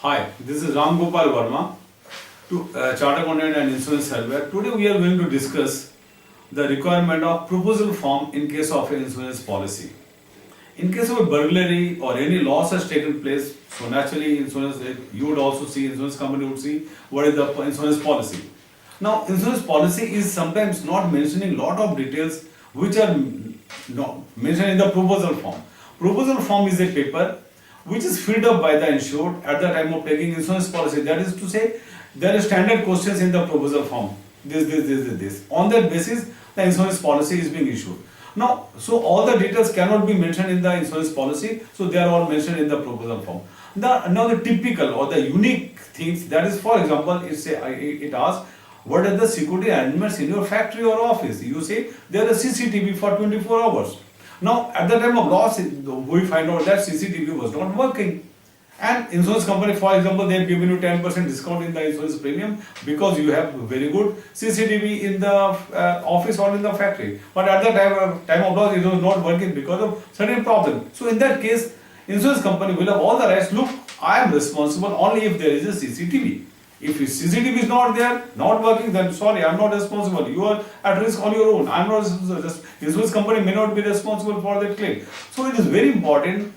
Hi, this is Ram Gopal Verma, Chartered Accountant and Insurance Surveyor. Today we are going to discuss the requirement of proposal form in case of an insurance policy. In case of a burglary or any loss has taken place, so naturally insurance, you would also see, insurance company would see what is the insurance policy. Now, insurance policy is sometimes not mentioning lot of details which are not mentioned in the proposal form. Proposal form is a paper which is filled up by the insured at the time of taking insurance policy. That is to say, there are standard questions in the proposal form. This. On that basis, the insurance policy is being issued. Now, so all the details cannot be mentioned in the insurance policy, so they are all mentioned in the proposal form. Now the typical or the unique things, that is, for example, it asks, what are the security arrangements in your factory or office? You say there is CCTV for 24 hours. Now, at the time of loss, we find out that CCTV was not working. And insurance company, for example, they have given you 10% discount in the insurance premium because you have very good CCTV in the office or in the factory. But at the time of loss, it was not working because of certain problem. So in that case, insurance company will have all the rights. Look, I am responsible only if there is a CCTV. If CCTV is not there, not working, then sorry, I am not responsible. You are at risk on your own. I am not responsible. Insurance company may not be responsible for that claim. So it is very important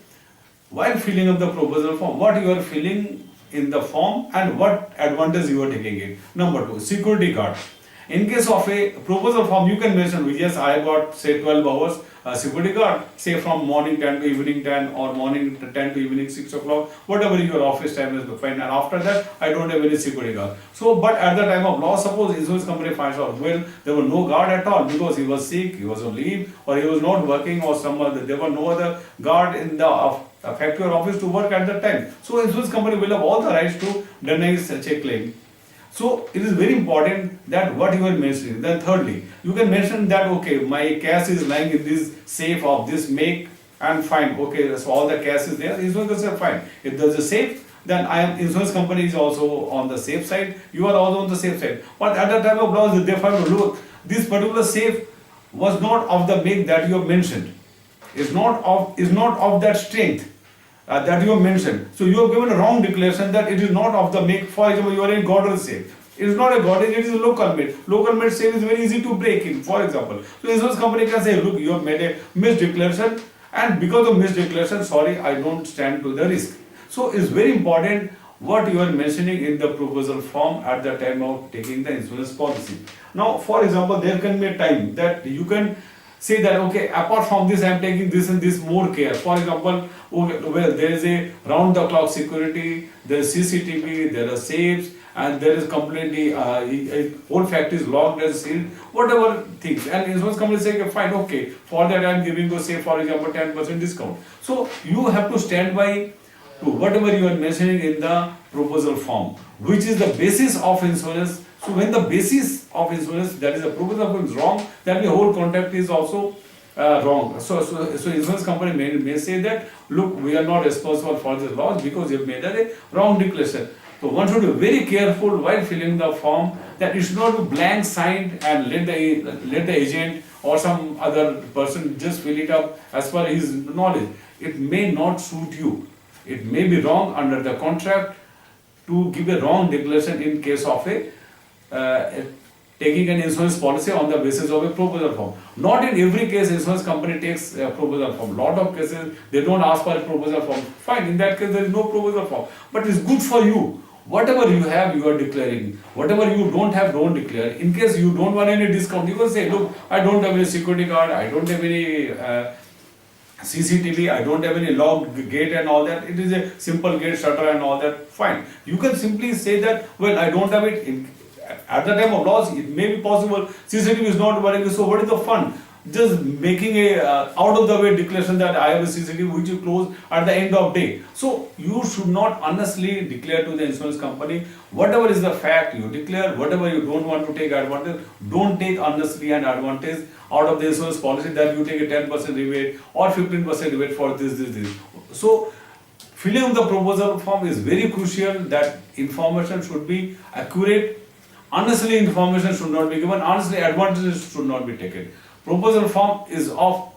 while filling up the proposal form, what you are filling in the form and what advantage you are taking it. Number two, security guard. In case of a proposal form, you can mention, yes, I got say 12 hours security guard, say from morning 10 to evening 10 or morning 10 to evening 6 o'clock, whatever your office time is fine. And after that, I don't have any security guard. So, but at the time of loss, suppose insurance company finds out, well, there was no guard at all because he was sick, he was on leave, or he was not working, or some other, there were no other guard in the factory or office to work at that time. So, insurance company will have all the rights to deny such a claim. So it is very important that what you are mentioning. Then thirdly, you can mention that, okay, my cash is lying in this safe of this make, and fine, okay, so all the cash is there, insurance company say fine. If there is a safe, then insurance company is also on the safe side, you are also on the safe side. But at the time of loss, they find, look, this particular safe was not of the make that you have mentioned, is not of that strength. That you have mentioned. So you have given a wrong declaration that it is not of the make. For example, you are in Godrej safe. It is not a Godrej, it is a local made. Local made safe is very easy to break in, for example. So insurance company can say, look, you have made a misdeclaration, and because of misdeclaration, sorry, I don't stand to the risk. So it's very important what you are mentioning in the proposal form at the time of taking the insurance policy. Now, for example, there can be a time that you can say that, okay, apart from this, I am taking this and this more care. For example, okay, well, there is a round-the-clock security, there is CCTV, there are safes, and there is completely whole factory is locked and sealed, whatever things. And insurance company say, okay, fine, okay, for that I am giving you, say, for example, 10% discount. So you have to stand by to whatever you are mentioning in the proposal form, which is the basis of insurance. So when the basis of insurance, that is the proposal form, is wrong, then the whole contract is also wrong. So insurance company may say that, look, we are not responsible for this loss because you have made a wrong declaration. So one should be very careful while filling the form that it should not be blank signed and let the agent or some other person just fill it up as per his knowledge. It may not suit you. It may be wrong under the contract to give a wrong declaration in case of a taking an insurance policy on the basis of a proposal form. Not in every case insurance company takes a proposal form. Lot of cases they don't ask for a proposal form. Fine, in that case there is no proposal form. But it's good for you. Whatever you have, you are declaring. Whatever you don't have, don't declare. In case you don't want any discount, you can say, look, I don't have any security guard, I don't have any CCTV, I don't have any locked gate and all that. It is a simple gate shutter and all that. Fine. You can simply say that, well, I don't have it. At the time of loss, it may be possible CCTV is not working. So what is the fun? Just making a out of the way declaration that I have a CCTV which you close at the end of day. So you should not honestly declare to the insurance company whatever is the fact you declare. Whatever you don't want to take advantage, don't take honestly an advantage out of the insurance policy that you take a 10% rebate or 15% rebate for this. So filling up the proposal form is very crucial. That information should be accurate. Honestly, information should not be given. Honestly, advantages should not be taken. Proposal form is of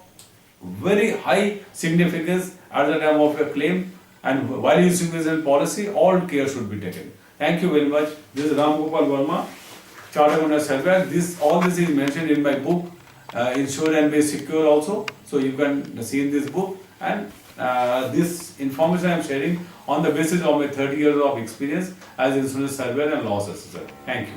very high significance at the time of a claim And while using insurance policy, all care should be taken. Thank you very much. This is Ram Gopal Verma, Chartered Owner Self-Help. All this is mentioned in my book, Insure and Be Secure also. So you can see in this book, and this information I am sharing on the basis of my 30 years of experience as insurance surveyor and loss assessor. Thank you.